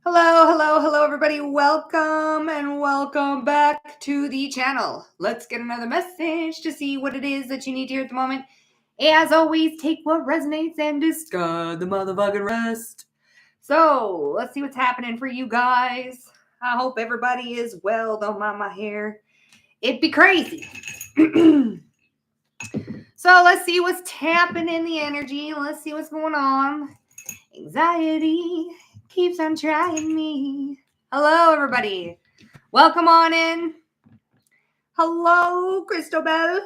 Hello, everybody. Welcome and welcome back to the channel. Let's get another message to see what it is that you need to hear at the moment. As always, take what resonates and discard the motherfucking rest. So, let's see what's happening for you guys. I hope everybody is well. Don't mind my hair. It'd be crazy. So, let's see what's tapping in the energy. Let's see what's going on. Anxiety keeps on trying me. Hello, everybody. Welcome on in. Hello, Christobel.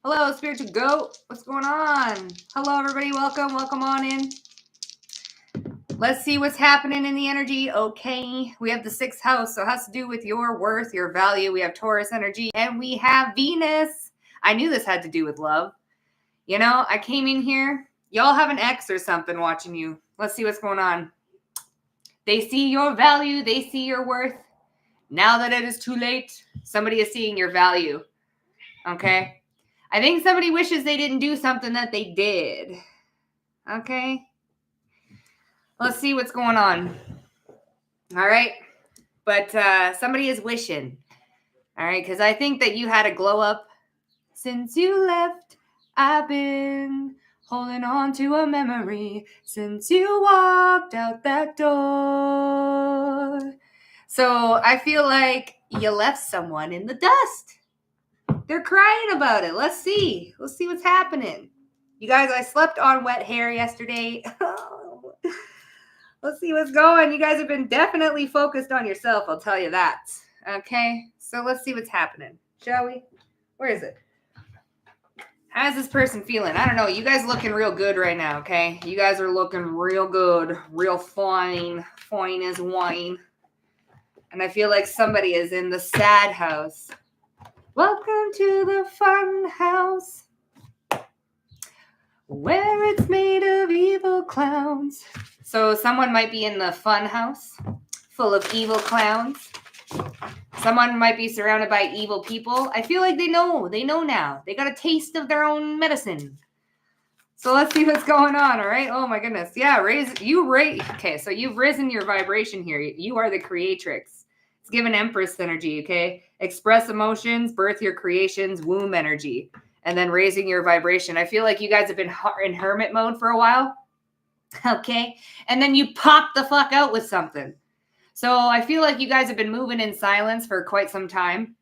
Hello, Spiritual Goat. What's going on? Hello, everybody. Welcome on in. Let's see what's happening in the energy. Okay, we have the 6th house, so it has to do with your worth, your value. We have Taurus energy, and we have Venus. I knew this had to do with love. You know, I came in here. Y'all have an ex or something watching you. Let's see what's going on. They see your value. They see your worth. Now that it is too late, somebody is seeing your value. Okay? I think somebody wishes they didn't do something that they did. Okay? Let's see what's going on. All right? But somebody is wishing. All right? Because I think that you had a glow up. Since you left, I've been holding on to a memory since you walked out that door. So I feel like you left someone in the dust. They're crying about it. Let's see. Let's see what's happening. You guys, I slept on wet hair yesterday. Let's see what's going. You guys have been definitely focused on yourself, I'll tell you that. Okay, so let's see what's happening. Shall we? Where is it? How's this person feeling? I don't know. You guys looking real good right now, okay? You guys are looking real good. Real fine. Fine as wine. And I feel like somebody is in the sad house. Welcome to the fun house, where it's made of evil clowns. So someone might be in the fun house, full of evil clowns. Someone might be surrounded by evil people. I feel like they know now. They got a taste of their own medicine. So let's see what's going on, all right? Oh my goodness. Yeah, okay, so you've risen your vibration here. You are the creatrix. It's given Empress energy, okay? Express emotions, birth your creations, womb energy, and then raising your vibration. I feel like you guys have been in hermit mode for a while, okay? And then you pop the fuck out with something. So I feel like you guys have been moving in silence for quite some time.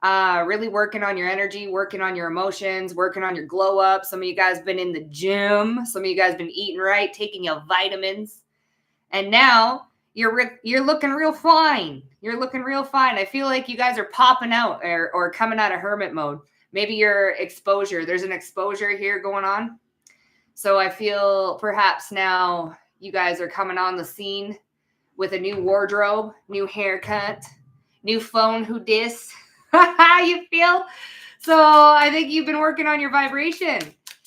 Really working on your energy, working on your emotions, working on your glow up. Some of you guys have been in the gym. Some of you guys have been eating right, taking your vitamins. And now you're looking real fine. You're looking real fine. I feel like you guys are popping out or coming out of hermit mode. Maybe your exposure. There's an exposure here going on. So I feel perhaps now you guys are coming on the scene with a new wardrobe, new haircut, new phone, who dis. How you feel? So I think you've been working on your vibration.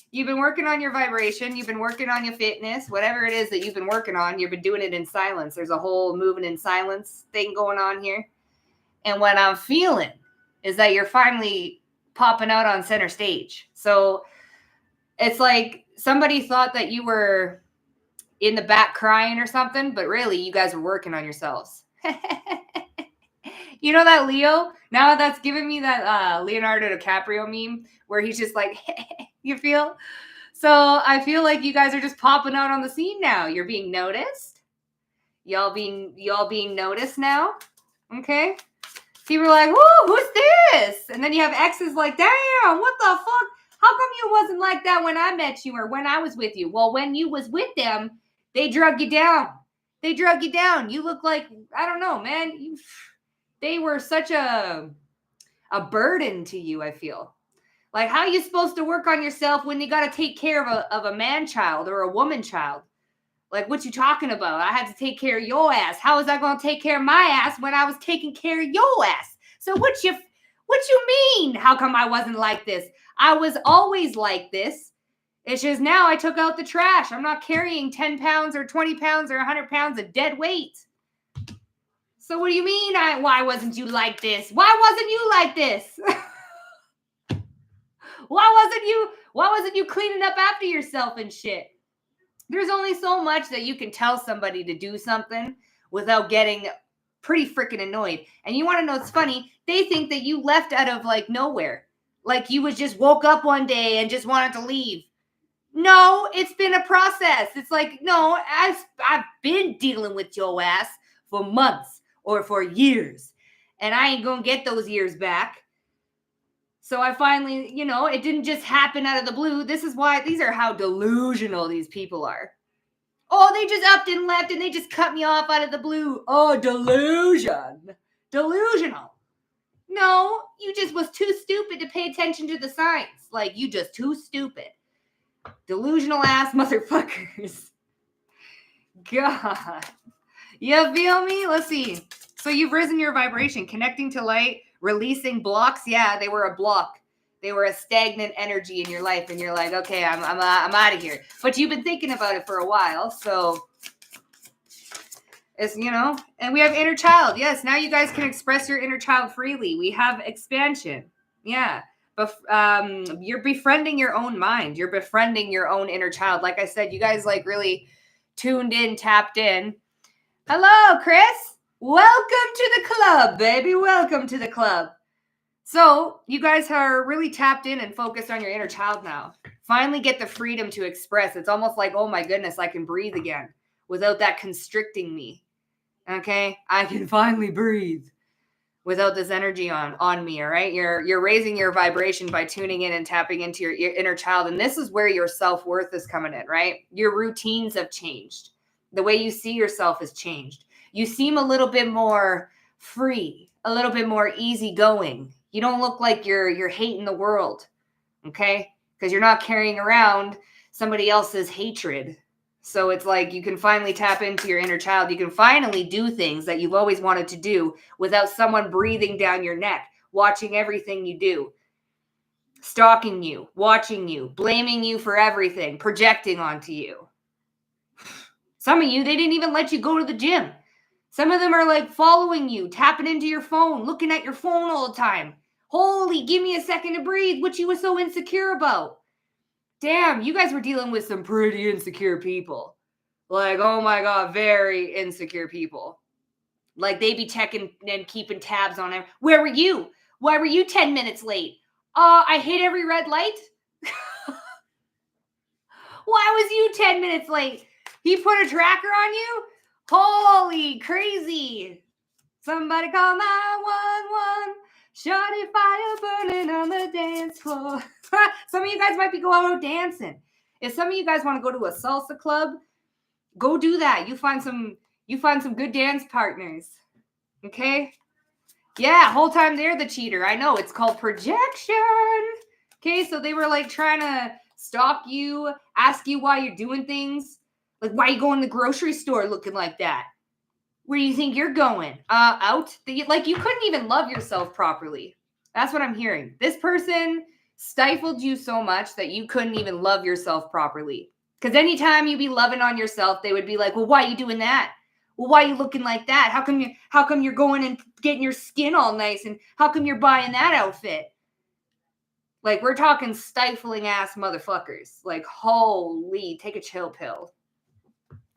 You've been working on your vibration. You've been working on your fitness. Whatever it is that you've been working on, you've been doing it in silence. There's a whole moving in silence thing going on here. And what I'm feeling is that you're finally popping out on center stage. So it's like somebody thought that you were in the back crying or something, but really you guys were working on yourselves. You know that Leo? Now that's giving me that Leonardo DiCaprio meme where he's just like, you feel? So I feel like you guys are just popping out on the scene now. You're being noticed. Y'all being noticed now. Okay? People are like, whoa, who's this? And then you have exes like, damn, what the fuck? How come you wasn't like that when I met you or when I was with you? Well, when you was with them, they drug you down. They drug you down. You look like, I don't know, man. They were such a burden to you, I feel. Like, how are you supposed to work on yourself when you got to take care of a man child or a woman child? Like, what you talking about? I had to take care of your ass. How was I going to take care of my ass when I was taking care of your ass? So what you mean? How come I wasn't like this? I was always like this. It's just now I took out the trash. I'm not carrying 10 pounds or 20 pounds or 100 pounds of dead weight. So what do you mean? Why wasn't you like this? Why wasn't you like this? Why wasn't you cleaning up after yourself and shit? There's only so much that you can tell somebody to do something without getting pretty freaking annoyed. And you want to know what's funny? They think that you left out of like nowhere. Like you was just woke up one day and just wanted to leave. No, it's been a process. It's like, no, I've been dealing with your ass for months or for years. And I ain't going to get those years back. So I finally, it didn't just happen out of the blue. This is why, these are how delusional these people are. Oh, they just upped and left and they just cut me off out of the blue. Oh, delusion. Delusional. No, you just was too stupid to pay attention to the signs. Like, you just too stupid. Delusional ass motherfuckers. God. You feel me? Let's see. So you've risen your vibration, connecting to light, releasing blocks. Yeah, they were a block. They were a stagnant energy in your life, and you're like, okay, I'm out of here. But you've been thinking about it for a while, so it's, and we have inner child. Yes, now you guys can express your inner child freely. We have expansion. Yeah. But you're befriending your own mind. You're befriending your own inner child. Like I said, you guys like really tuned in, tapped in. Hello, Chris. Welcome to the club, baby. Welcome to the club. So you guys are really tapped in and focused on your inner child now. Finally get the freedom to express. It's almost like, oh my goodness, I can breathe again without that constricting me. Okay? I can finally breathe without this energy on me, all right? You're raising your vibration by tuning in and tapping into your inner child. And this is where your self-worth is coming in, right? Your routines have changed. The way you see yourself has changed. You seem a little bit more free, a little bit more easygoing. You don't look like you're hating the world, okay? Because you're not carrying around somebody else's hatred. So it's like you can finally tap into your inner child. You can finally do things that you've always wanted to do without someone breathing down your neck, watching everything you do, stalking you, watching you, blaming you for everything, projecting onto you. Some of you, they didn't even let you go to the gym. Some of them are like following you, tapping into your phone, looking at your phone all the time. Holy, give me a second to breathe. What you were so insecure about? Damn, you guys were dealing with some pretty insecure people. Like, oh my God, very insecure people. Like, they be checking and keeping tabs on them. Where were you? Why were you 10 minutes late? I hit every red light. Why was you 10 minutes late? He put a tracker on you? Holy crazy. Somebody call 911. Shawty fire burning on the dance floor. Some of you guys might be going out dancing. If some of you guys want to go to a salsa club, go do that. You find some good dance partners. Okay? Yeah, whole time they're the cheater. I know, it's called projection. Okay, so they were like trying to stalk you, ask you why you're doing things. Like, why you going to the grocery store looking like that? Where do you think you're going? Out? Like, you couldn't even love yourself properly. That's what I'm hearing. This person stifled you so much that you couldn't even love yourself properly. Because anytime you be loving on yourself, they would be like, well, why are you doing that? Well, why are you looking like that? How come you're going and getting your skin all nice? And how come you're buying that outfit? Like, we're talking stifling ass motherfuckers. Like, holy, take a chill pill.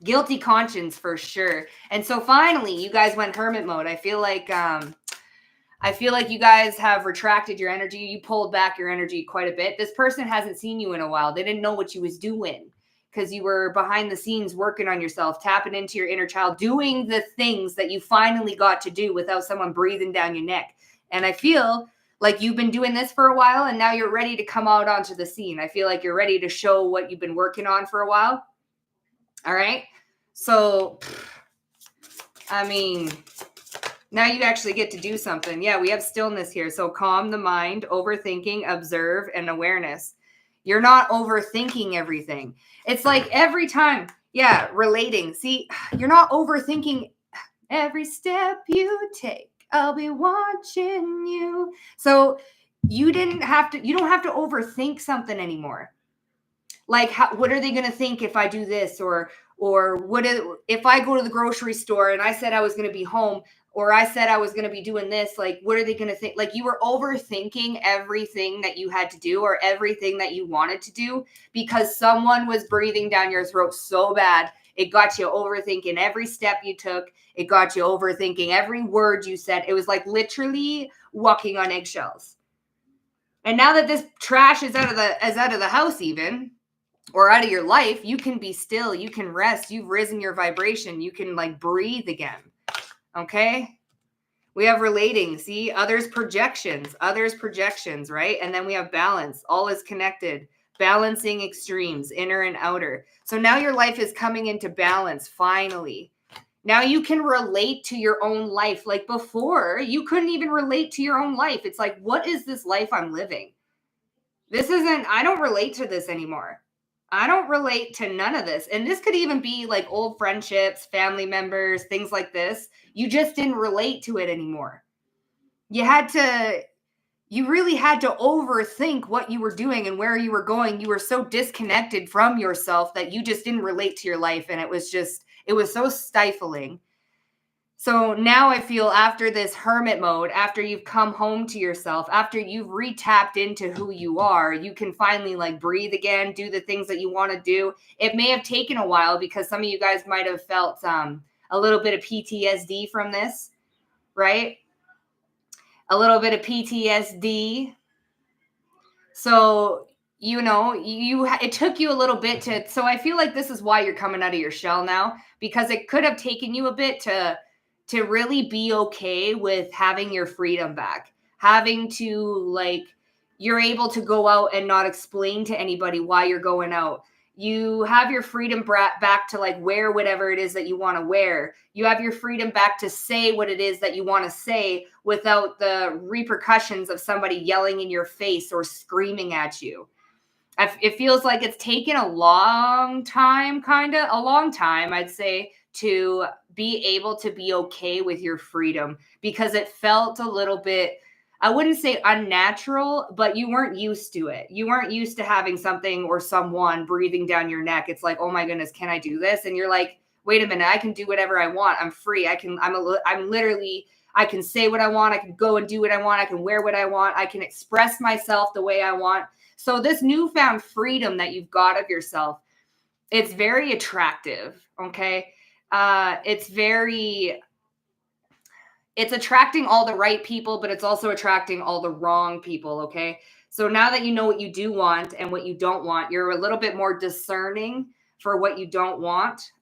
Guilty conscience for sure. And so finally, you guys went hermit mode. I feel like you guys have retracted your energy. You pulled back your energy quite a bit. This person hasn't seen you in a while. They didn't know what you was doing because you were behind the scenes working on yourself, tapping into your inner child, doing the things that you finally got to do without someone breathing down your neck. And I feel like you've been doing this for a while and now you're ready to come out onto the scene. I feel like you're ready to show what you've been working on for a while. All right. So, I mean, now you actually get to do something. Yeah, we have stillness here. So calm the mind, overthinking, observe, and awareness. You're not overthinking everything. It's like every time, yeah, relating. See, you're not overthinking every step you take. I'll be watching you. So you don't have to overthink something anymore. Like, what are they going to think if I do this? Or Or if I go to the grocery store and I said I was going to be home, or I said I was going to be doing this, like, what are they going to think? Like, you were overthinking everything that you had to do or everything that you wanted to do because someone was breathing down your throat so bad. It got you overthinking every step you took. It got you overthinking every word you said. It was like literally walking on eggshells. And now that this trash is out of the house even, or out of your life, you can be still, you can rest, you've risen your vibration, you can like breathe again. Okay? We have relating, see, others projections, right? And then we have balance, all is connected, balancing extremes, inner and outer. So now your life is coming into balance, finally. Now you can relate to your own life. Like before, you couldn't even relate to your own life. It's like, what is this life I'm living? I don't relate to this anymore. I don't relate to none of this. And this could even be like old friendships, family members, things like this. You just didn't relate to it anymore. You really had to overthink what you were doing and where you were going. You were so disconnected from yourself that you just didn't relate to your life. And it was so stifling. So now I feel after this hermit mode, after you've come home to yourself, after you've re-tapped into who you are, you can finally like breathe again, do the things that you want to do. It may have taken a while because some of you guys might have felt a little bit of PTSD from this, right? A little bit of PTSD. So, it took you a little bit so I feel like this is why you're coming out of your shell now, because it could have taken you a bit to really be okay with having your freedom back, having to like, you're able to go out and not explain to anybody why you're going out. You have your freedom back to like wear whatever it is that you want to wear. You have your freedom back to say what it is that you want to say without the repercussions of somebody yelling in your face or screaming at you. It feels like it's taken a long time, I'd say, to be able to be okay with your freedom, because it felt a little bit, I wouldn't say unnatural, but you weren't used to it. You weren't used to having something or someone breathing down your neck. It's like, oh my goodness, can I do this? And you're like, wait a minute, I can do whatever I want. I'm free. I can say what I want. I can go and do what I want. I can wear what I want. I can express myself the way I want. So this newfound freedom that you've got of yourself, it's very attractive. Okay. It's attracting all the right people, but it's also attracting all the wrong people. Okay. So now that you know what you do want and what you don't want, you're a little bit more discerning for what you don't want.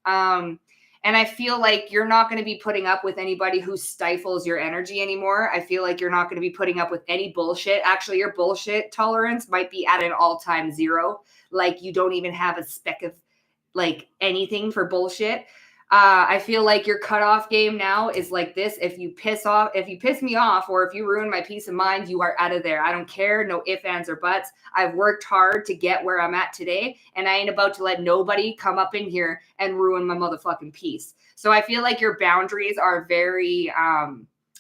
And I feel like you're not going to be putting up with anybody who stifles your energy anymore. I feel like you're not going to be putting up with any bullshit. Actually, your bullshit tolerance might be at an all-time zero. Like you don't even have a speck of like anything for bullshit. I feel like your cutoff game now is like this. If you piss me off, or if you ruin my peace of mind, you are out of there. I don't care. No ifs, ands, or buts. I've worked hard to get where I'm at today, and I ain't about to let nobody come up in here and ruin my motherfucking peace. So I feel like your boundaries are very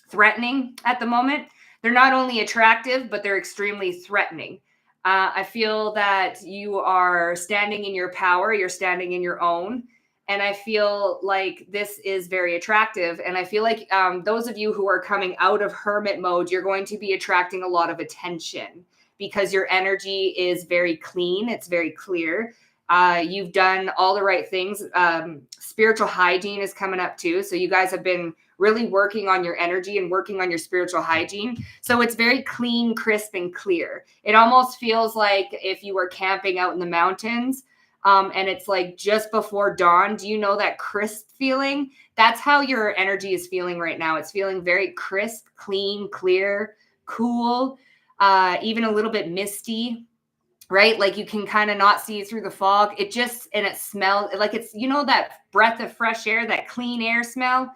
threatening at the moment. They're not only attractive, but they're extremely threatening. I feel that you are standing in your power. You're standing in your own. And I feel like this is very attractive. And I feel like those of you who are coming out of hermit mode, you're going to be attracting a lot of attention because your energy is very clean. It's very clear. You've done all the right things. Spiritual hygiene is coming up too. So you guys have been really working on your energy and working on your spiritual hygiene. So it's very clean, crisp, and clear. It almost feels like if you were camping out in the mountains, and it's like just before dawn. Do you know that crisp feeling? That's how your energy is feeling right now. It's feeling very crisp, clean, clear, cool, even a little bit misty, right? Like you can kind of not see through the fog. And it smells like it's, that breath of fresh air, that clean air smell.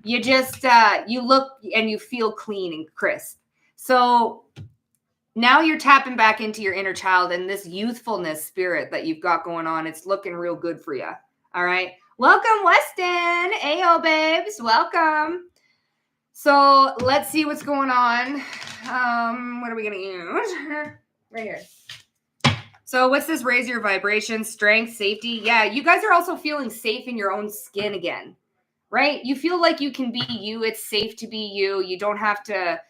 You just, you look and you feel clean and crisp. So now you're tapping back into your inner child and this youthfulness spirit that you've got going on. It's looking real good for you. All right. Welcome, Weston. Ayo, babes. Welcome. So let's see what's going on. What are we going to use? Right here. So what's this? Raise your vibration, strength, safety. Yeah, you guys are also feeling safe in your own skin again, right? You feel like you can be you. It's safe to be you. You don't have to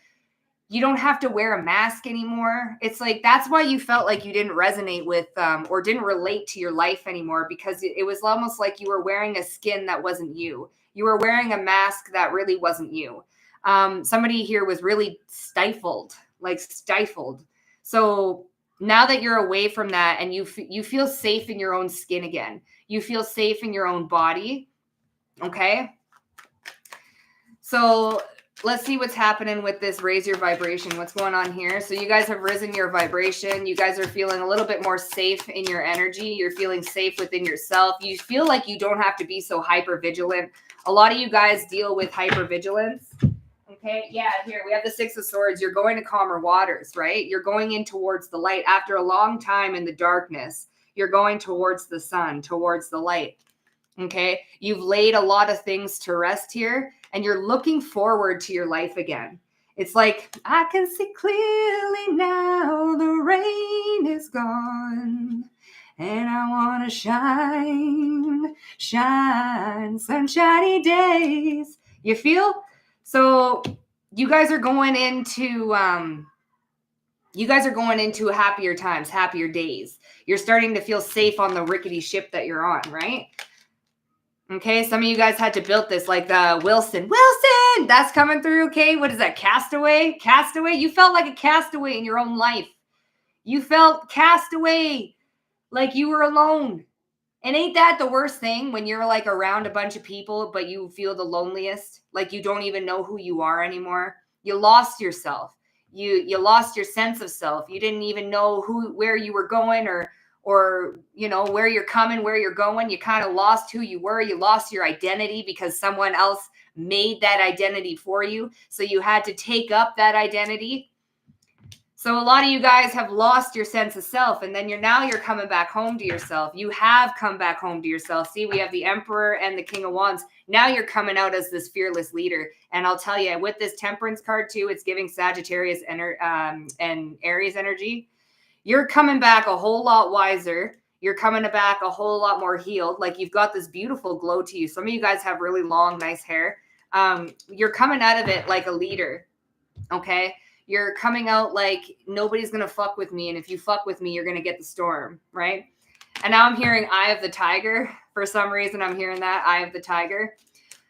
wear a mask anymore. It's like, that's why you felt like you didn't resonate with or didn't relate to your life anymore, because it was almost like you were wearing a skin that wasn't you. You were wearing a mask that really wasn't you. Somebody here was really stifled. So now that you're away from that and you feel safe in your own skin again, you feel safe in your own body. Okay. So let's see what's happening with this raise your vibration. What's going on here? So you guys have risen your vibration. You guys are feeling a little bit more safe in your energy. You're feeling safe within yourself. You feel like you don't have to be so hyper vigilant. A lot of you guys deal with hyper vigilance. Okay, yeah, here we have the Six of Swords. You're going to calmer waters, right? You're going in towards the light. After a long time in the darkness, you're going towards the sun, towards the light. Okay, you've laid a lot of things to rest here, and you're looking forward to your life again. It's like, I can see clearly now, the rain is gone, and I want to shine sunshiny days. You feel? So you guys are going into happier times, happier days. You're starting to feel safe on the rickety ship that you're on, right? Okay, some of you guys had to build this, like the Wilson, that's coming through. Okay, what is that? Castaway. You felt like a castaway in your own life. You felt castaway, like you were alone. And ain't that the worst thing, when you're like around a bunch of people, but you feel the loneliest, like you don't even know who you are anymore? You lost yourself. You lost your sense of self. You didn't even know where you were going, or where you're coming, where you're going. You kind of lost who you were. You lost your identity because someone else made that identity for you. So you had to take up that identity. So a lot of you guys have lost your sense of self, and then you're coming back home to yourself. You have come back home to yourself. See, we have the Emperor and the King of Wands. Now you're coming out as this fearless leader. And I'll tell you, with this Temperance card too, it's giving Sagittarius and Aries energy. You're coming back a whole lot wiser. You're coming back a whole lot more healed. Like, you've got this beautiful glow to you. Some of you guys have really long, nice hair. You're coming out of it like a leader. Okay. You're coming out like, nobody's going to fuck with me. And if you fuck with me, you're going to get the storm. Right. And now I'm hearing Eye of the Tiger. For some reason, I'm hearing that Eye of the Tiger.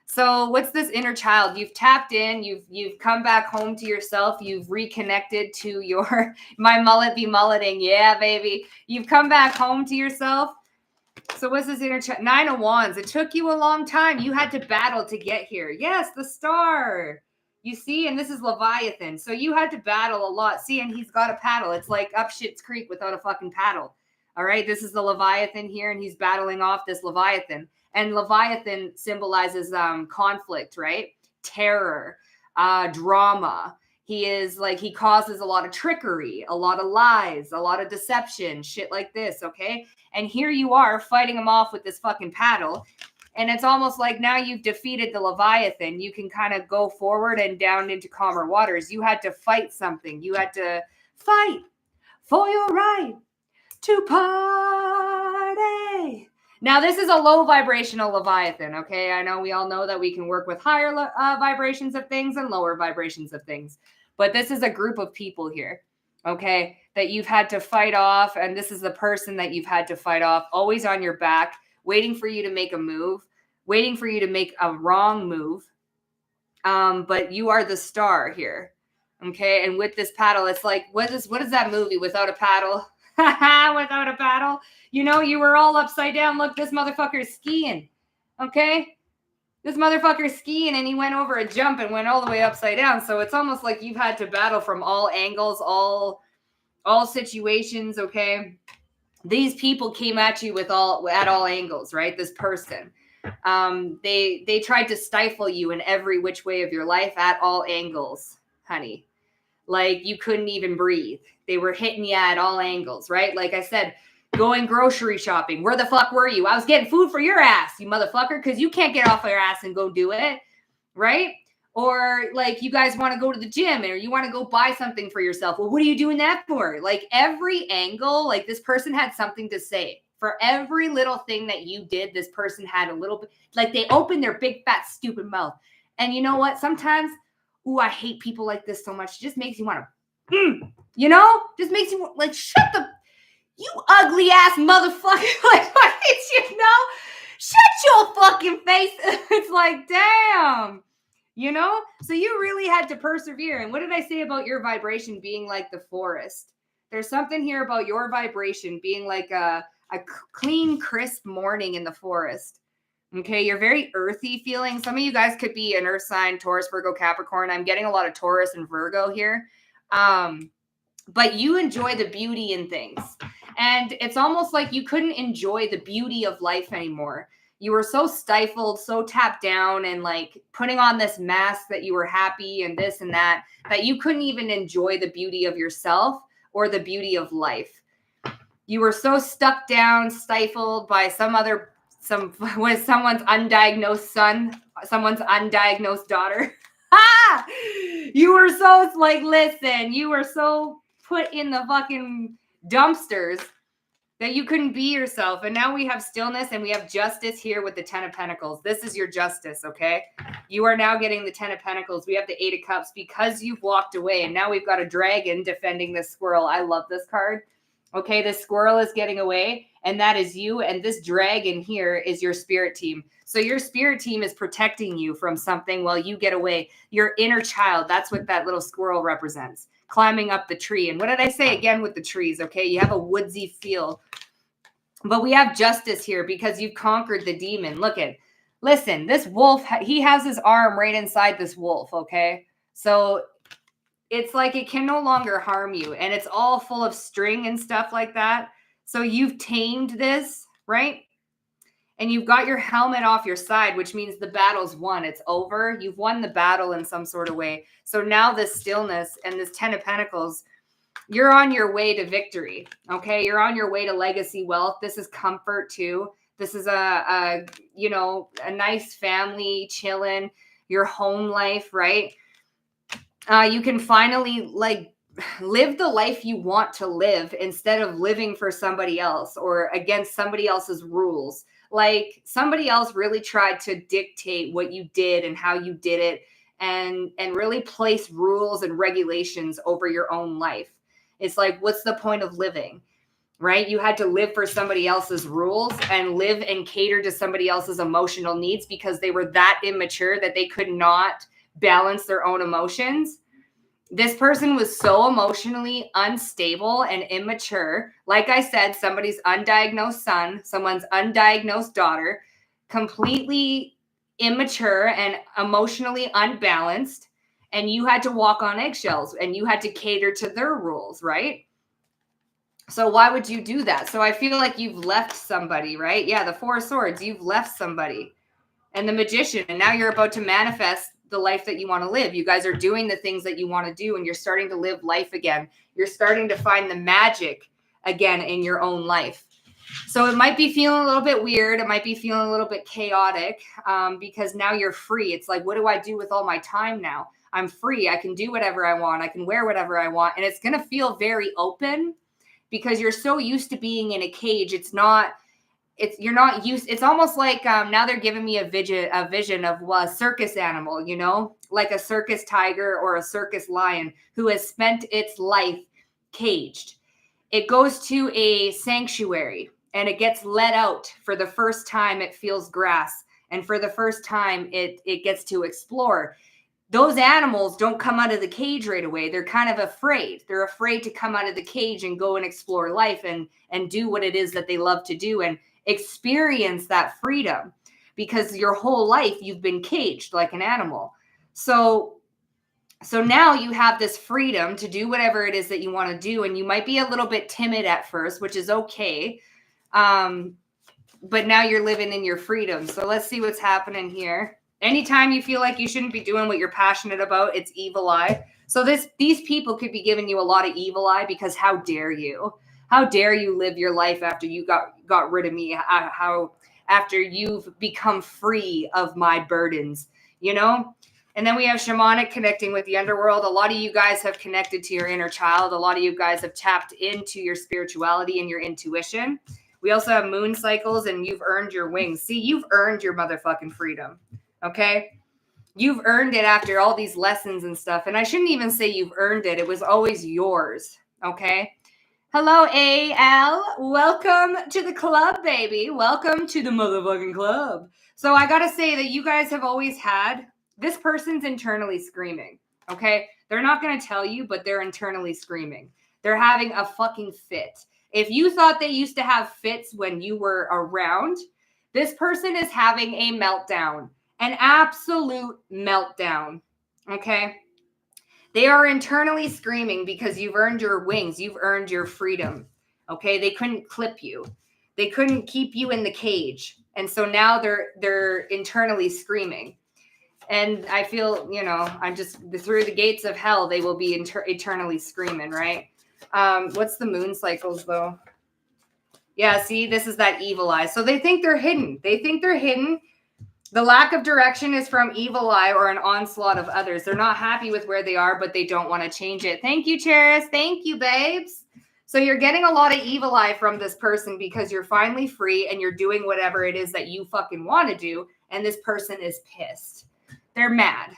So what's this inner child? You've tapped in, you've come back home to yourself. You've reconnected to your, my mullet be mulleting. Yeah, baby. You've come back home to yourself. So what's this inner child? Nine of Wands. It took you a long time. You had to battle to get here. Yes, the Star. You see, and this is Leviathan. So you had to battle a lot. See, and he's got a paddle. It's like up Schitt's Creek without a fucking paddle. All right, this is the Leviathan here, and he's battling off this Leviathan. And Leviathan symbolizes conflict, right? Terror, drama. He causes a lot of trickery, a lot of lies, a lot of deception, shit like this, okay? And here you are fighting him off with this fucking paddle. And it's almost like now you've defeated the Leviathan. You can kind of go forward and down into calmer waters. You had to fight something. You had to fight for your right to party. Now, this is a low vibrational Leviathan, okay? I know we all know that we can work with higher vibrations of things and lower vibrations of things. But this is a group of people here, okay, that you've had to fight off. And this is the person that you've had to fight off, always on your back, waiting for you to make a move, waiting for you to make a wrong move. But you are the Star here, okay? And with this paddle, it's like, what is that movie, Without a Paddle? Without a paddle. You know, you were all upside down. Look, this motherfucker is skiing. Okay? This motherfucker is skiing, and he went over a jump and went all the way upside down. So it's almost like you've had to battle from all angles, all situations, okay? These people came at you at all angles, right? This person. They tried to stifle you in every which way of your life at all angles, honey. Like, you couldn't even breathe. They were hitting you at all angles, right? Like I said, going grocery shopping. Where the fuck were you? I was getting food for your ass, you motherfucker, because you can't get off your ass and go do it, right? Or like you guys want to go to the gym or you want to go buy something for yourself. Well, what are you doing that for? Like every angle, like this person had something to say. For every little thing that you did, this person had a little bit, like they opened their big fat stupid mouth. And you know what? Sometimes, I hate people like this so much. It just makes you want to, just makes you like, shut the, you ugly ass motherfucker. Like, what did you know? Shut your fucking face. It's like, damn. So you really had to persevere. And what did I say about your vibration being like the forest? There's something here about your vibration being like a clean, crisp morning in the forest. Okay, you're very earthy feeling. Some of you guys could be an earth sign, Taurus, Virgo, Capricorn. I'm getting a lot of Taurus and Virgo here. But you enjoy the beauty in things. And it's almost like you couldn't enjoy the beauty of life anymore. You were so stifled, so tapped down and like putting on this mask that you were happy and this and that you couldn't even enjoy the beauty of yourself or the beauty of life. You were so stuck down, stifled by with someone's undiagnosed son, someone's undiagnosed daughter. You were so like, listen, you were so put in the fucking dumpsters that you couldn't be yourself. And now we have stillness and we have justice here with the 10 of Pentacles. This is your justice, okay? You are now getting the 10 of Pentacles. We have the 8 of Cups because you've walked away. And now we've got a dragon defending this squirrel. I love this card. Okay, this squirrel is getting away and that is you. And this dragon here is your spirit team. So your spirit team is protecting you from something while you get away. Your inner child, that's what that little squirrel represents. Climbing up the tree. And what did I say again with the trees? Okay, you have a woodsy feel. But we have justice here because you've conquered the demon. Listen, this wolf, he has his arm right inside this wolf, okay? So it's like it can no longer harm you. And it's all full of string and stuff like that. So you've tamed this, right? And you've got your helmet off your side, which means the battle's won. It's over. You've won the battle in some sort of way. So now this stillness and this 10 of Pentacles, you're on your way to victory, okay? You're on your way to legacy wealth. This is comfort too. This is a nice family, chilling, your home life, right? You can finally like live the life you want to live instead of living for somebody else or against somebody else's rules. Like somebody else really tried to dictate what you did and how you did it and really place rules and regulations over your own life. It's like, what's the point of living, right? You had to live for somebody else's rules and live and cater to somebody else's emotional needs because they were that immature that they could not balance their own emotions. This person was so emotionally unstable and immature. Like I said, somebody's undiagnosed son, someone's undiagnosed daughter, completely immature and emotionally unbalanced. And you had to walk on eggshells and you had to cater to their rules, right? So why would you do that? So I feel like you've left somebody, right? Yeah, the 4 of Swords, you've left somebody. And the Magician, and now you're about to manifest the life that you want to live. You guys are doing the things that you want to do and you're starting to live life again. You're starting to find the magic again in your own life. So it might be feeling a little bit weird. It might be feeling a little bit chaotic because now you're free. It's like, what do I do with all my time now? I'm free. I can do whatever I want. I can wear whatever I want. And it's going to feel very open because you're so used to being in a cage. You're not used. It's almost like now they're giving me a vision of a circus animal, like a circus tiger or a circus lion who has spent its life caged. It goes to a sanctuary and it gets let out. For the first time, it feels grass. And for the first time, it gets to explore. Those animals don't come out of the cage right away. They're kind of afraid. They're afraid to come out of the cage and go and explore life and do what it is that they love to do and experience that freedom, because your whole life you've been caged like an animal. So now you have this freedom to do whatever it is that you want to do. And you might be a little bit timid at first, which is okay. But now you're living in your freedom. So let's see what's happening here. Anytime you feel like you shouldn't be doing what you're passionate about, it's evil eye. So these people could be giving you a lot of evil eye because how dare you? How dare you live your life after you got rid of me? How after you've become free of my burdens, And then we have shamanic connecting with the underworld. A lot of you guys have connected to your inner child. A lot of you guys have tapped into your spirituality and your intuition. We also have moon cycles, and you've earned your wings. See, you've earned your motherfucking freedom. Okay? You've earned it after all these lessons and stuff. And I shouldn't even say you've earned it. It was always yours. Okay? Hello, AL. Welcome to the club, baby. Welcome to the motherfucking club. So I got to say that you guys have always had, this person's internally screaming. Okay? They're not going to tell you, but they're internally screaming. They're having a fucking fit. If you thought they used to have fits when you were around, this person is having a meltdown. An absolute meltdown. Okay? They are internally screaming because you've earned your wings. You've earned your freedom. Okay? They couldn't clip you. They couldn't keep you in the cage. And so now they're internally screaming. And I feel, I'm just through the gates of hell, they will be eternally screaming, right? What's the moon cycles though? Yeah, see, this is that evil eye. So they think they're hidden. The lack of direction is from evil eye or an onslaught of others. They're not happy with where they are, but they don't want to change it. Thank you, Cheris. Thank you, babes. So you're getting a lot of evil eye from this person because you're finally free and you're doing whatever it is that you fucking want to do. And this person is pissed. They're mad.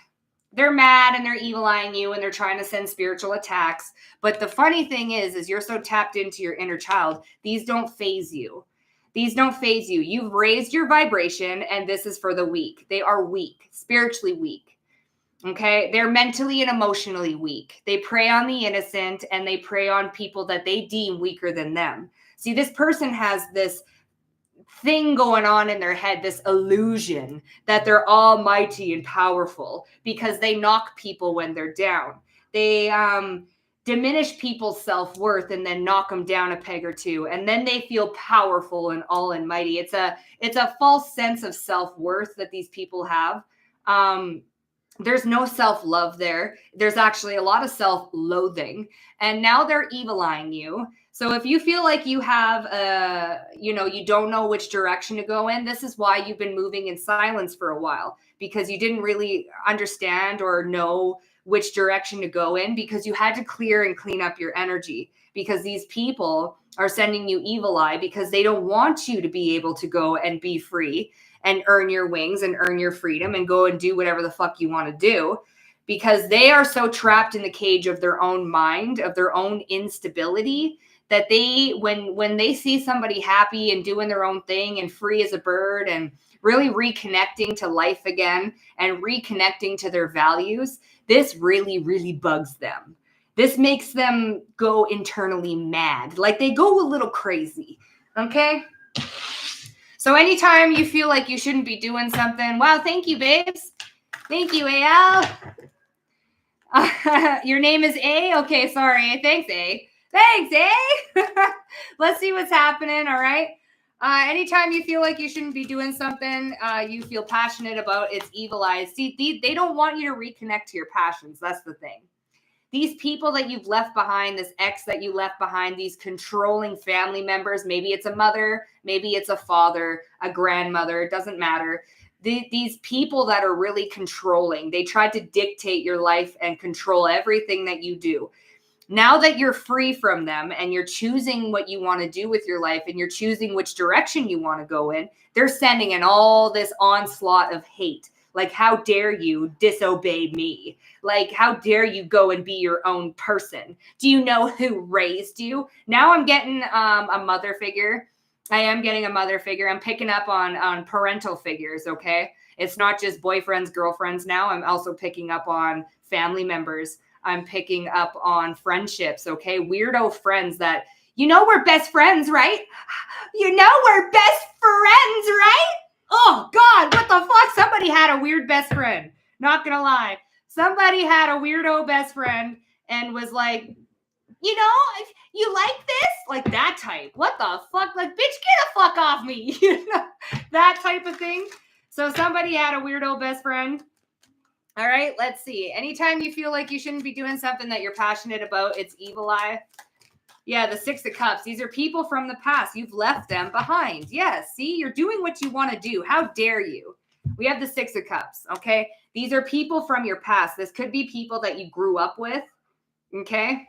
They're mad and they're evil eyeing you and they're trying to send spiritual attacks. But the funny thing is you're so tapped into your inner child. These don't phase you. These don't phase you. You've raised your vibration, and this is for the weak. They are weak, spiritually weak. Okay? They're mentally and emotionally weak. They prey on the innocent, and they prey on people that they deem weaker than them. See, this person has this thing going on in their head, this illusion that they're almighty and powerful because they knock people when they're down. They diminish people's self-worth and then knock them down a peg or two, and then they feel powerful and all and mighty. It's a false sense of self-worth that these people have. There's no self-love there. There's actually a lot of self-loathing, and now they're evil-eyeing you. So if you feel like you have you don't know which direction to go in, this is why you've been moving in silence for a while, because you didn't really understand or know which direction to go in, because you had to clear and clean up your energy, because these people are sending you evil eye because they don't want you to be able to go and be free and earn your wings and earn your freedom and go and do whatever the fuck you want to do, because they are so trapped in the cage of their own mind, of their own instability, that they, when they see somebody happy and doing their own thing and free as a bird and really reconnecting to life again and reconnecting to their values, this really, really bugs them. This makes them go internally mad. Like they go a little crazy. Okay? So anytime you feel like you shouldn't be doing something, wow, thank you, babes. Thank you, AL. Your name is A? Okay, sorry. Thanks, A. Thanks, A. Let's see what's happening, all right? Anytime you feel like you shouldn't be doing something you feel passionate about, it's evil eyes. See, they don't want you to reconnect to your passions. That's the thing. These people that you've left behind, this ex that you left behind, these controlling family members, maybe it's a mother, maybe it's a father, a grandmother, it doesn't matter. These people that are really controlling, they tried to dictate your life and control everything that you do. Now that you're free from them and you're choosing what you want to do with your life and you're choosing which direction you want to go in, they're sending in all this onslaught of hate. Like, how dare you disobey me? Like, how dare you go and be your own person? Do you know who raised you? Now I'm getting a mother figure. I am getting a mother figure. I'm picking up on parental figures, okay? It's not just boyfriends, girlfriends now. I'm also picking up on family members. I'm picking up on friendships, okay? Weirdo friends that, we're best friends, right? We're best friends, right? Oh, God, what the fuck? Somebody had a weird best friend. Not gonna lie. Somebody had a weirdo best friend and was like, you like this? Like that type. What the fuck? Like, bitch, get the fuck off me. That type of thing. So somebody had a weirdo best friend. All right, let's see. Anytime you feel like you shouldn't be doing something that you're passionate about, it's evil eye. Yeah, the 6 of Cups. These are people from the past. You've left them behind. Yes, see, you're doing what you want to do. How dare you? We have the Six of Cups, okay? These are people from your past. This could be people that you grew up with, okay?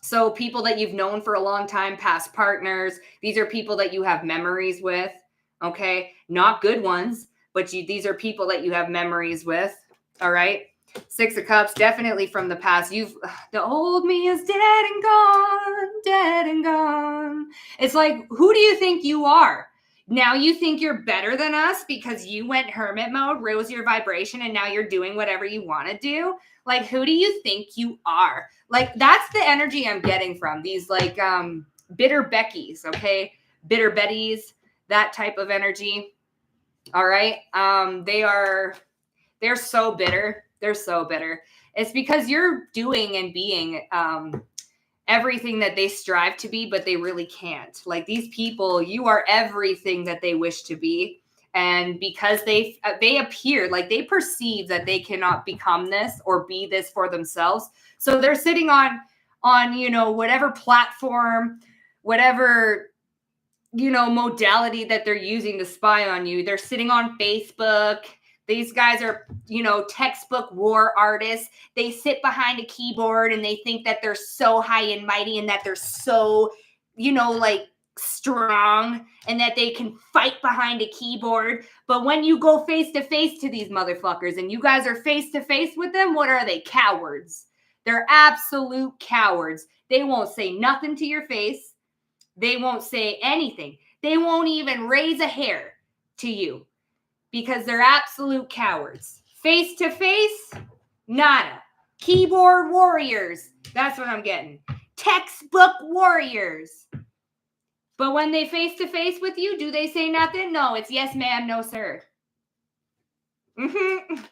So people that you've known for a long time, past partners. These are people that you have memories with, okay? Not good ones, but these are people that you have memories with, all right? Six of Cups, definitely from the past. The old me is dead and gone, dead and gone. It's like, who do you think you are? Now you think you're better than us because you went hermit mode, rose your vibration, and now you're doing whatever you want to do? Like, who do you think you are? Like, that's the energy I'm getting from these, like, bitter Beckys, okay? Bitter Bettys, that type of energy. All right? They're so bitter. They're so bitter. It's because you're doing and being everything that they strive to be, but they really can't. Like, these people, you are everything that they wish to be. And because they appear, like, they perceive that they cannot become this or be this for themselves. So they're sitting on, whatever platform, whatever, modality that they're using to spy on you. They're sitting on Facebook. These guys are, textbook war artists. They sit behind a keyboard and they think that they're so high and mighty and that they're so, like, strong and that they can fight behind a keyboard. But when you go face to face to these motherfuckers and you guys are face to face with them, what are they? Cowards. They're absolute cowards. They won't say nothing to your face. They won't say anything. They won't even raise a hair to you because they're absolute cowards. Face to face, nada. Keyboard warriors. That's what I'm getting. Textbook warriors. But when they face to face with you, do they say nothing? No, it's yes, ma'am, no, sir. Mm-hmm.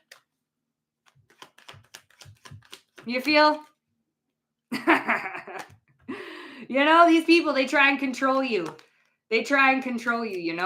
You feel? These people, they try and control you. They try and control you,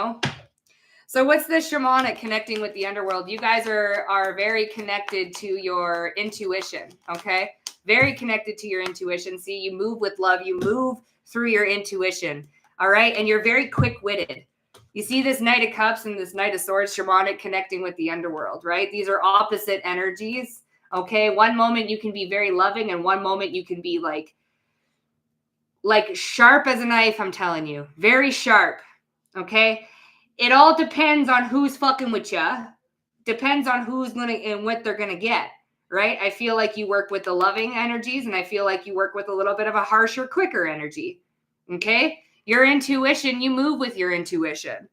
So what's this shamanic connecting with the underworld? You guys are very connected to your intuition, okay? Very connected to your intuition. See, you move with love. You move through your intuition, all right? And you're very quick-witted. You see this Knight of Cups and this Knight of Swords, shamanic connecting with the underworld, right? These are opposite energies, okay? One moment you can be very loving and one moment you can be like sharp as a knife, I'm telling you. Very sharp, okay? It all depends on who's fucking with you. Depends on who's going to and what they're going to get, right? I feel like you work with the loving energies and I feel like you work with a little bit of a harsher, quicker energy, okay? Your intuition, you move with your intuition.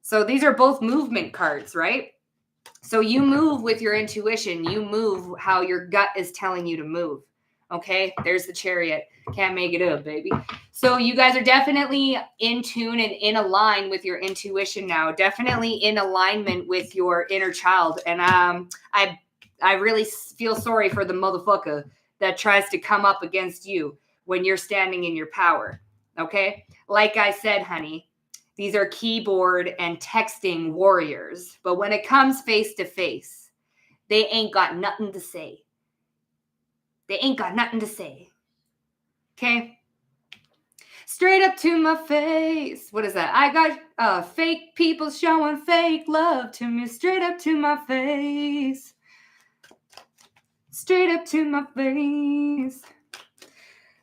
So these are both movement cards, right? So you move with your intuition. You move how your gut is telling you to move. Okay, there's the Chariot. Can't make it up, baby. So you guys are definitely in tune and in align with your intuition now. Definitely in alignment with your inner child. And I really feel sorry for the motherfucker that tries to come up against you when you're standing in your power. Okay, like I said, honey, these are keyboard and texting warriors. But when it comes face to face, they ain't got nothing to say. They ain't got nothing to say. Okay? Straight up to my face. What is that? I got fake people showing fake love to me. Straight up to my face. Straight up to my face.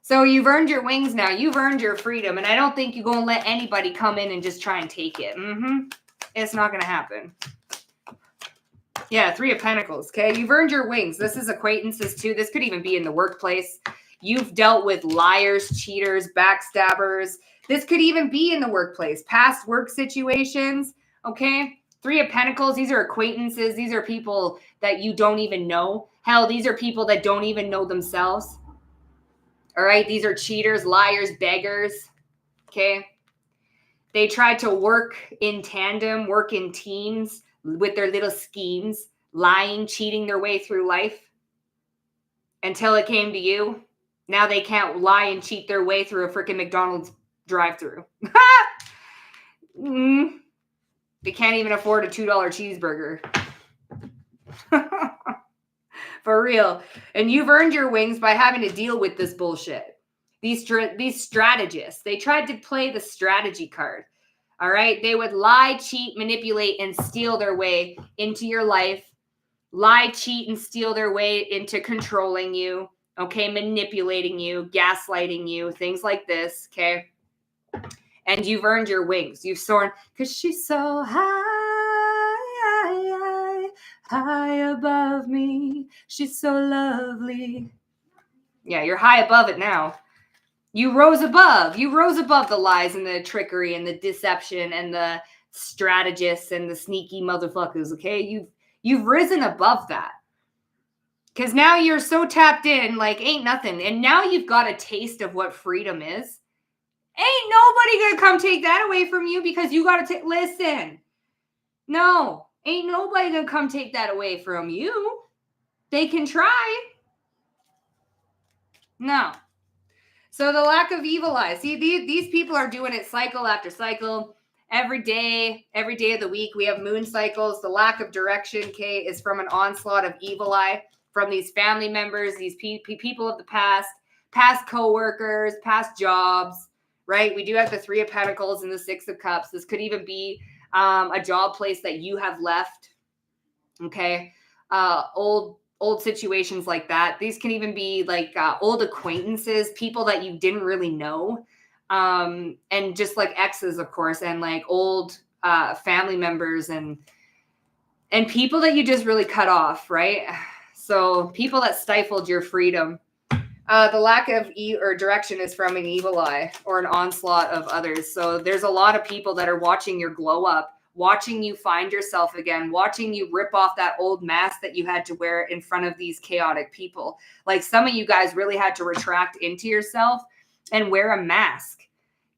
So you've earned your wings now. You've earned your freedom. And I don't think you're going to let anybody come in and just try and take it. It's not going to happen. Yeah, Three of Pentacles, okay? You've earned your wings. This is acquaintances, too. This could even be in the workplace. You've dealt with liars, cheaters, backstabbers. This could even be in the workplace. Past work situations, okay? Three of Pentacles, these are acquaintances. These are people that you don't even know. Hell, these are people that don't even know themselves. All right? These are cheaters, liars, beggars, okay? They tried to work in tandem, work in teams, with their little schemes, lying, cheating their way through life until it came to you. Now they can't lie and cheat their way through a freaking McDonald's drive-through. They can't even afford a $2 cheeseburger. For real. And you've earned your wings by having to deal with this bullshit. These strategists, they tried to play the strategy card. All right. They would lie, cheat, manipulate, and steal their way into your life. Lie, cheat, and steal their way into controlling you. Okay. Manipulating you, gaslighting you, things like this. Okay. And you've earned your wings. You've soared because she's so high above me. She's so lovely. Yeah, you're high above it now. You rose above the lies and the trickery and the deception and the strategists and the sneaky motherfuckers. Okay, you've risen above that because now you're so tapped in, like ain't nothing, and now you've got a taste of what freedom is. Ain't nobody gonna come take that away from you because you gotta listen. No, ain't nobody gonna come take that away from you. They can try. No. So the lack of evil eyes. See, these people are doing it cycle after cycle. Every day of the week, we have moon cycles. The lack of direction, okay, is from an onslaught of evil eye from these family members, these people of the past co-workers, past jobs, right? We do have the 3 of Pentacles and the 6 of Cups. This could even be a job place that you have left, okay? Old situations like that. These can even be like old acquaintances, people that you didn't really know. And just like exes, of course, and like old family members and people that you just really cut off, right? So people that stifled your freedom. The lack of direction is from an evil eye or an onslaught of others. So there's a lot of people that are watching your glow up, watching you find yourself again, watching you rip off that old mask that you had to wear in front of these chaotic people. Like some of you guys really had to retract into yourself and wear a mask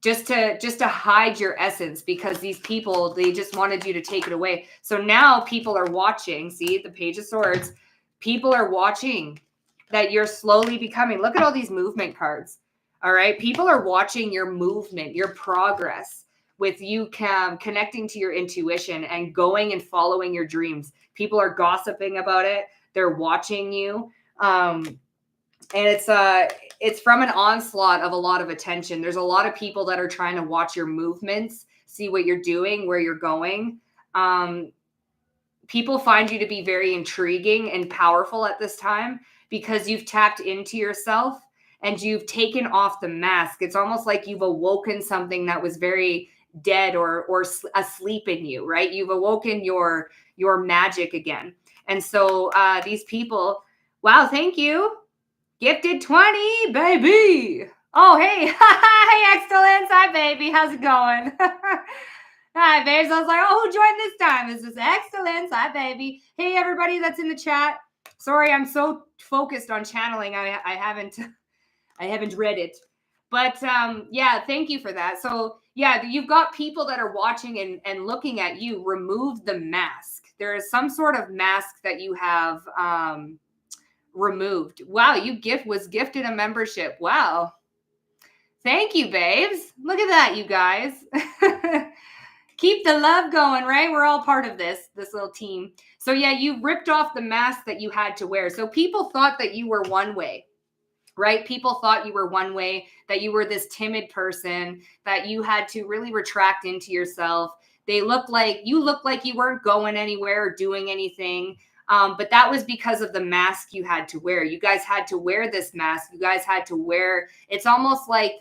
just to hide your essence because these people, they just wanted you to take it away. So now people are watching. See the Page of Swords. People are watching that you're slowly becoming. Look at all these movement cards. All right. People are watching your movement, your progress, with you connecting to your intuition and going and following your dreams. People are gossiping about it. They're watching you. And it's from an onslaught of a lot of attention. There's a lot of people that are trying to watch your movements, see what you're doing, where you're going. People find you to be very intriguing and powerful at this time because you've tapped into yourself and you've taken off the mask. It's almost like you've awoken something that was very dead or asleep in you, right? You've awoken your magic again. And so these people, wow, thank you. Gifted 20, baby. Oh, hey. Hey, Excellence. Hi, baby. How's it going? Hi, babes. I was like, oh, who joined this time? This is Excellence. Hi, baby. Hey, everybody that's in the chat. Sorry, I'm so focused on channeling. I haven't read it. But yeah, thank you for that. So yeah, you've got people that are watching and looking at you. Remove the mask. There is some sort of mask that you have removed. Wow, you was gifted a membership. Wow. Thank you, babes. Look at that, you guys. Keep the love going, right? We're all part of this little team. So yeah, you ripped off the mask that you had to wear. So people thought that you were one way. Right? People thought you were one way, that you were this timid person, that you had to really retract into yourself. You looked like you weren't going anywhere or doing anything. But that was because of the mask you had to wear. You guys had to wear this mask. You guys had to wear, it's almost like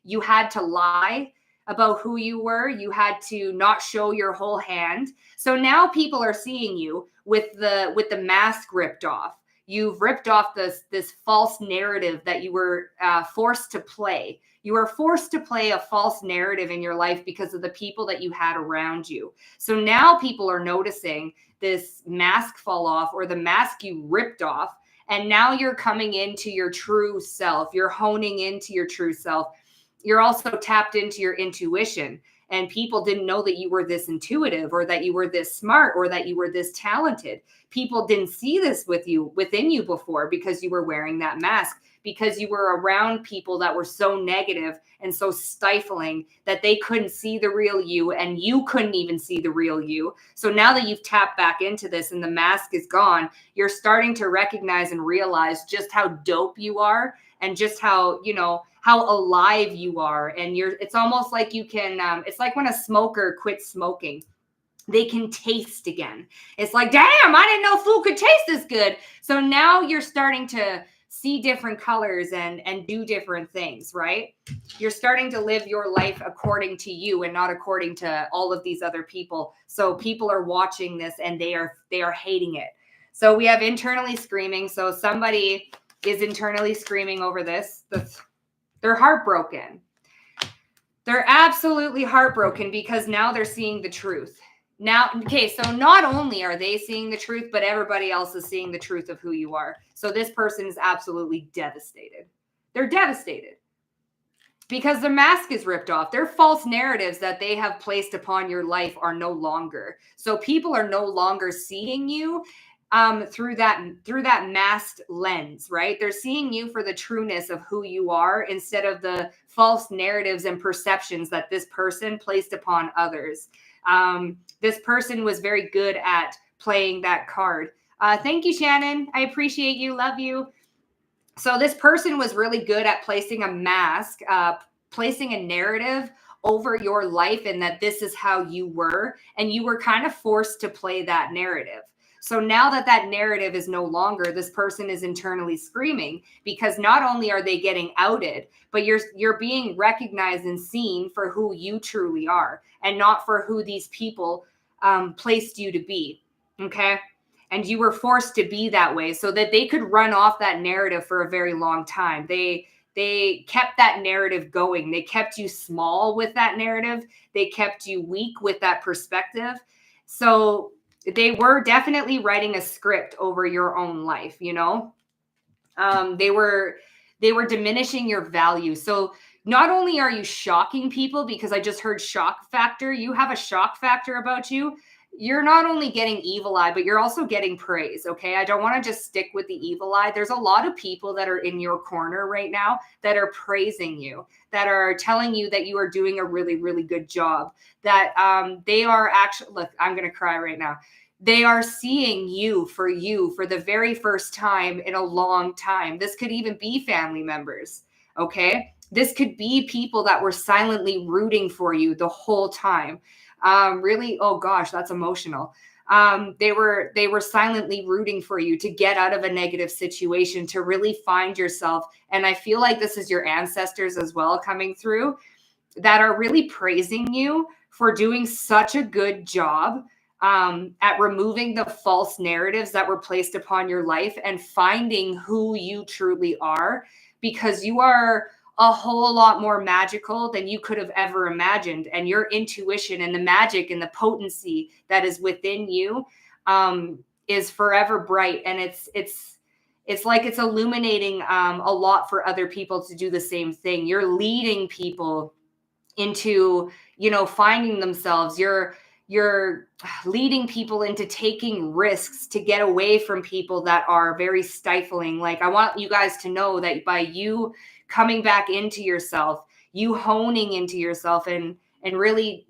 you had to lie about who you were. You had to not show your whole hand. So now people are seeing you with the mask ripped off. You've ripped off this false narrative that you were forced to play. You were forced to play a false narrative in your life because of the people that you had around you. So now people are noticing this mask fall off or the mask you ripped off. And now you're coming into your true self. You're honing into your true self. You're also tapped into your intuition. And people didn't know that you were this intuitive or that you were this smart or that you were this talented. People didn't see this within you before because you were wearing that mask, because you were around people that were so negative and so stifling that they couldn't see the real you and you couldn't even see the real you. So now that you've tapped back into this and the mask is gone, you're starting to recognize and realize just how dope you are and just how, how alive you are. And it's almost like you can, it's like when a smoker quits smoking, they can taste again. It's like, damn, I didn't know food could taste this good. So now you're starting to see different colors and do different things, right? You're starting to live your life according to you and not according to all of these other people. So people are watching this and they are hating it. So we have internally screaming. So somebody is internally screaming over this. They're heartbroken. They're absolutely heartbroken because now they're seeing the truth. Now, okay, so not only are they seeing the truth, but everybody else is seeing the truth of who you are. So this person is absolutely devastated. They're devastated because their mask is ripped off. Their false narratives that they have placed upon your life are no longer. So people are no longer seeing you through that masked lens, right? They're seeing you for the trueness of who you are instead of the false narratives and perceptions that this person placed upon others. This person was very good at playing that card. Thank you, Shannon. I appreciate you. Love you. So this person was really good at placing a mask, placing a narrative over your life and that this is how you were. And you were kind of forced to play that narrative. So now that narrative is no longer, this person is internally screaming because not only are they getting outed, but you're being recognized and seen for who you truly are and not for who these people placed you to be. Okay. And you were forced to be that way so that they could run off that narrative for a very long time. They kept that narrative going. They kept you small with that narrative. They kept you weak with that perspective. So they were definitely writing a script over your own life, they were diminishing your value. So not only are you shocking people, because I just heard shock factor, you have a shock factor about you. You're not only getting evil eye, but you're also getting praise. Okay. I don't want to just stick with the evil eye. There's a lot of people that are in your corner right now that are praising you, that are telling you that you are doing a really, really good job, that they are actually, look, I'm going to cry right now. They are seeing you for the very first time in a long time. This could even be family members. Okay. This could be people that were silently rooting for you the whole time. Really, oh gosh, that's emotional. They were silently rooting for you to get out of a negative situation, to really find yourself. And I feel like this is your ancestors as well coming through that are really praising you for doing such a good job at removing the false narratives that were placed upon your life and finding who you truly are, because you are a whole lot more magical than you could have ever imagined. And your intuition and the magic and the potency that is within you is forever bright. And it's like it's illuminating a lot for other people to do the same thing. You're leading people into, finding themselves. You're leading people into taking risks to get away from people that are very stifling. Like, I want you guys to know that by you coming back into yourself, you honing into yourself and really,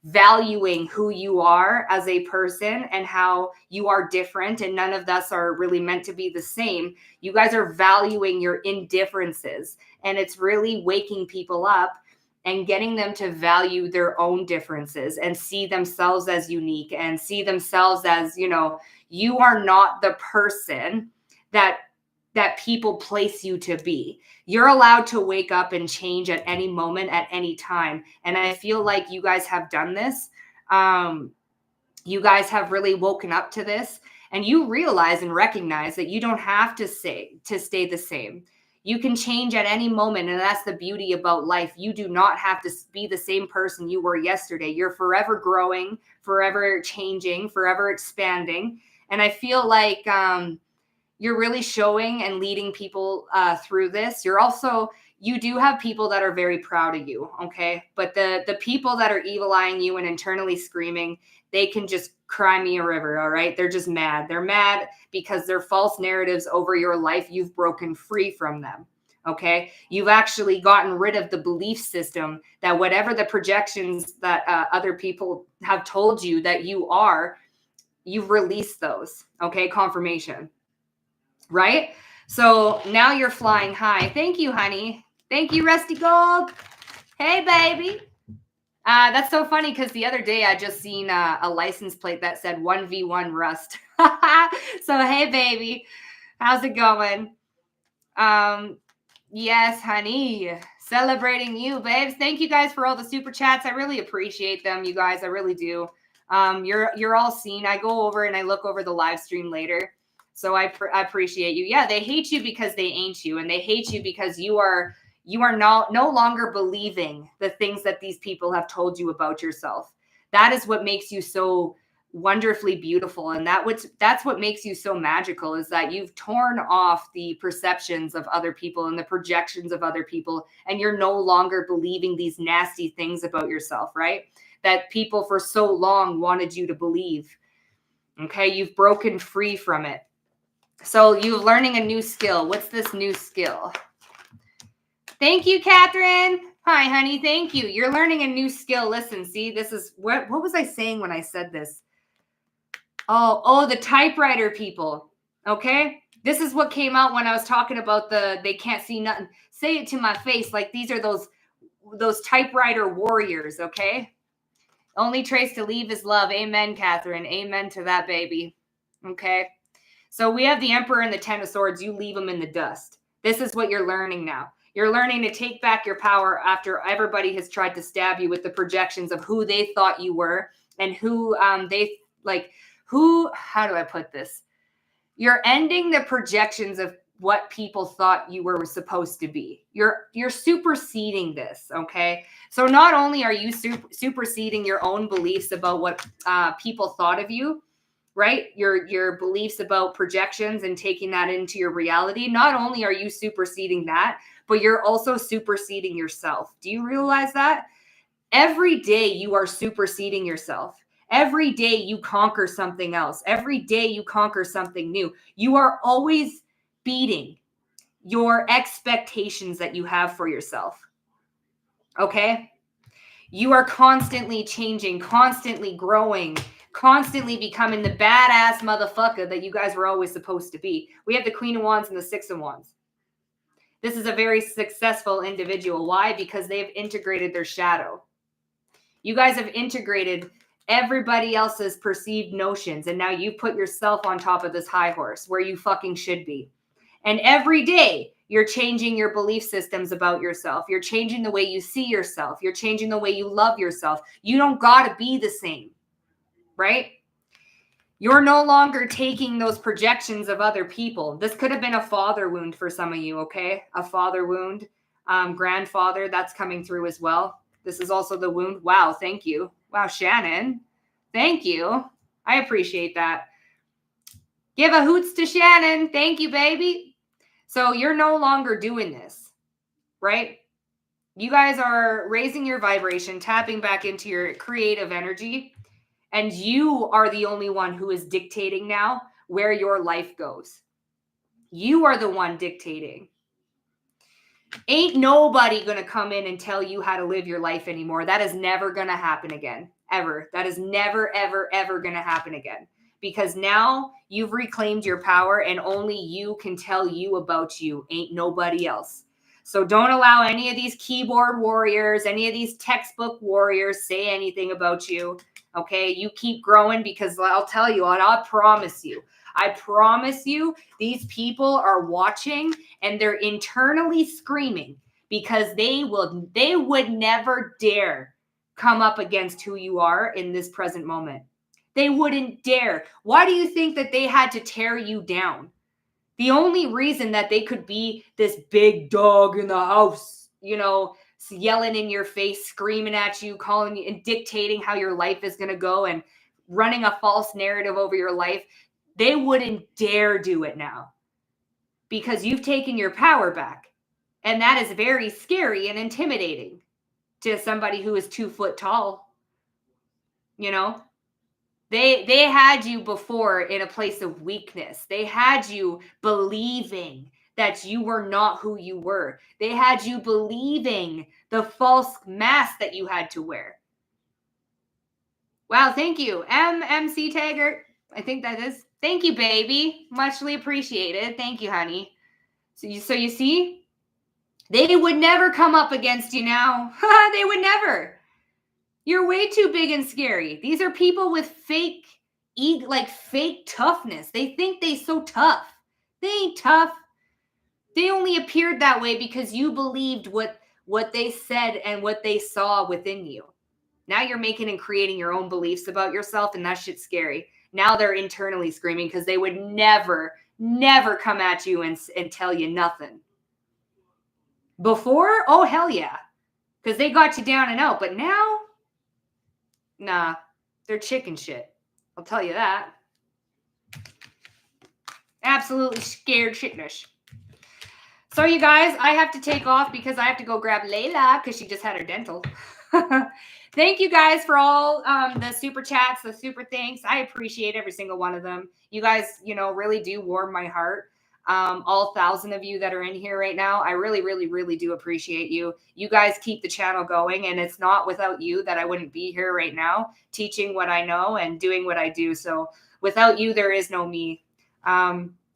valuing who you are as a person and how you are different and none of us are really meant to be the same. You guys are valuing your indifferences, and it's really waking people up and getting them to value their own differences and see themselves as unique and see themselves as, you are not the person that people place you to be. You're allowed to wake up and change at any moment, at any time. And I feel like you guys have done this. You guys have really woken up to this, and you realize and recognize that you don't have to stay the same. You can change at any moment. And that's the beauty about life. You do not have to be the same person you were yesterday. You're forever growing, forever changing, forever expanding. And I feel like you're really showing and leading people through this. You do have people that are very proud of you. Okay. But the people that are evil eyeing you and internally screaming, they can just cry me a river. All right. They're just mad. They're mad because their false narratives over your life, you've broken free from them. Okay. You've actually gotten rid of the belief system that whatever the projections that other people have told you that you are, you've released those. Okay. Confirmation. Right. So now you're flying high. Thank you, honey. Thank you, Rusty Gold. Hey, baby. That's so funny because the other day I just seen a license plate that said 1v1 Rust. So, hey, baby. How's it going? Yes, honey. Celebrating you, babes. Thank you guys for all the super chats. I really appreciate them, you guys. I really do. You're all seen. I go over and I look over the live stream later. So I appreciate you. Yeah, they hate you because they ain't you, and they hate you because you are no longer believing the things that these people have told you about yourself. That is what makes you so wonderfully beautiful, and that's what makes you so magical, is that you've torn off the perceptions of other people and the projections of other people, and you're no longer believing these nasty things about yourself, right? That people for so long wanted you to believe. Okay, you've broken free from it. So you're learning a new skill. What's this new skill? Thank you, Catherine. Hi, honey. Thank you. You're learning a new skill. Listen, see, this is what was I saying when I said this? Oh, the typewriter people. Okay. This is what came out when I was talking about they can't see nothing. Say it to my face. Like, these are those typewriter warriors. Okay. Only trace to leave is love. Amen, Catherine. Amen to that, baby. Okay. So we have the Emperor and the Ten of Swords. You leave them in the dust. This is what you're learning now. You're learning to take back your power after everybody has tried to stab you with the projections of who they thought you were and who how do I put this? You're ending the projections of what people thought you were supposed to be. You're superseding this, okay? So not only are you superseding your own beliefs about what people thought of you, right? Your beliefs about projections and taking that into your reality. Not only are you superseding that, but you're also superseding yourself. Do you realize that? Every day you are superseding yourself. Every day you conquer something else. Every day you conquer something new. You are always beating your expectations that you have for yourself. Okay? You are constantly changing, constantly growing, constantly becoming the badass motherfucker that you guys were always supposed to be. We have the Queen of Wands and the Six of Wands. This is a very successful individual. Why? Because they've integrated their shadow. You guys have integrated everybody else's perceived notions, and now you put yourself on top of this high horse where you fucking should be. And every day you're changing your belief systems about yourself. You're changing the way you see yourself. You're changing the way you love yourself. You don't got to be the same, right? You're no longer taking those projections of other people. This could have been a father wound for some of you, okay? A father wound, grandfather, that's coming through as well. This is also the wound. Wow, thank you. Wow, Shannon. Thank you. I appreciate that. Give a hoots to Shannon. Thank you, baby. So you're no longer doing this, right? You guys are raising your vibration, tapping back into your creative energy, and you are the only one who is dictating now where your life goes. You are the one dictating. Ain't nobody going to come in and tell you how to live your life anymore. That is never going to happen again. Ever. That is never, ever, ever going to happen again. Because now you've reclaimed your power and only you can tell you about you. Ain't nobody else. So don't allow any of these keyboard warriors, any of these textbook warriors say anything about you. Okay? You keep growing, because I'll tell you, and I promise you, these people are watching and they're internally screaming because they would never dare come up against who you are in this present moment. They wouldn't dare. Why do you think that they had to tear you down? The only reason that they could be this big dog in the house, yelling in your face, screaming at you, calling you, and dictating how your life is going to go and running a false narrative over your life, they wouldn't dare do it now because you've taken your power back. And that is very scary and intimidating to somebody who is 2 foot tall. They had you before in a place of weakness. They had you believing that you were not who you were. They had you believing the false mask that you had to wear. Wow, thank you. MC Taggart. I think that is. Thank you, baby. Muchly appreciated. Thank you, honey. So you see, they would never come up against you now. They would never. You're way too big and scary. These are people with fake toughness. They think they so tough. They ain't tough. They only appeared that way because you believed what they said and what they saw within you. Now you're making and creating your own beliefs about yourself, and that shit's scary. Now they're internally screaming because they would never come at you and tell you nothing. Before, oh hell yeah, because they got you down and out. But now, nah, they're chicken shit. I'll tell you that. Absolutely scared shitless. So you guys, I have to take off because I have to go grab Layla because she just had her dental. Thank you guys for all the super chats, the super thanks. I appreciate every single one of them. You guys, really do warm my heart. All 1,000 of you that are in here right now, I really, really, really do appreciate you. You guys keep the channel going, and it's not without you that I wouldn't be here right now teaching what I know and doing what I do. So without you, there is no me.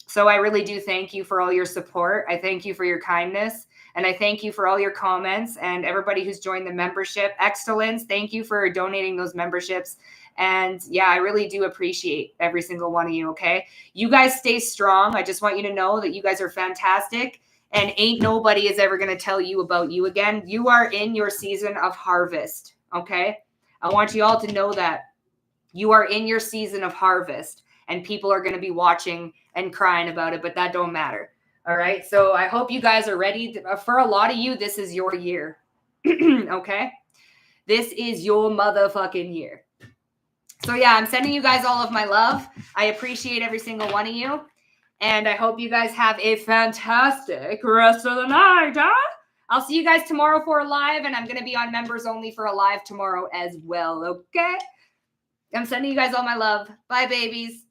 So I really do thank you for all your support. I thank you for your kindness, and I thank you for all your comments and everybody who's joined the membership. Excellence. Thank you for donating those memberships. And yeah, I really do appreciate every single one of you. Okay. You guys stay strong. I just want you to know that you guys are fantastic, and ain't nobody is ever going to tell you about you again. You are in your season of harvest. Okay. I want you all to know that you are in your season of harvest, and people are going to be watching and crying about it, but that don't matter. All right. So I hope you guys are ready. For a lot of you, this is your year. Okay. This is your motherfucking year. So yeah, I'm sending you guys all of my love. I appreciate every single one of you. And I hope you guys have a fantastic rest of the night. Huh? I'll see you guys tomorrow for a live, and I'm going to be on members only for a live tomorrow as well. Okay. I'm sending you guys all my love. Bye, babies.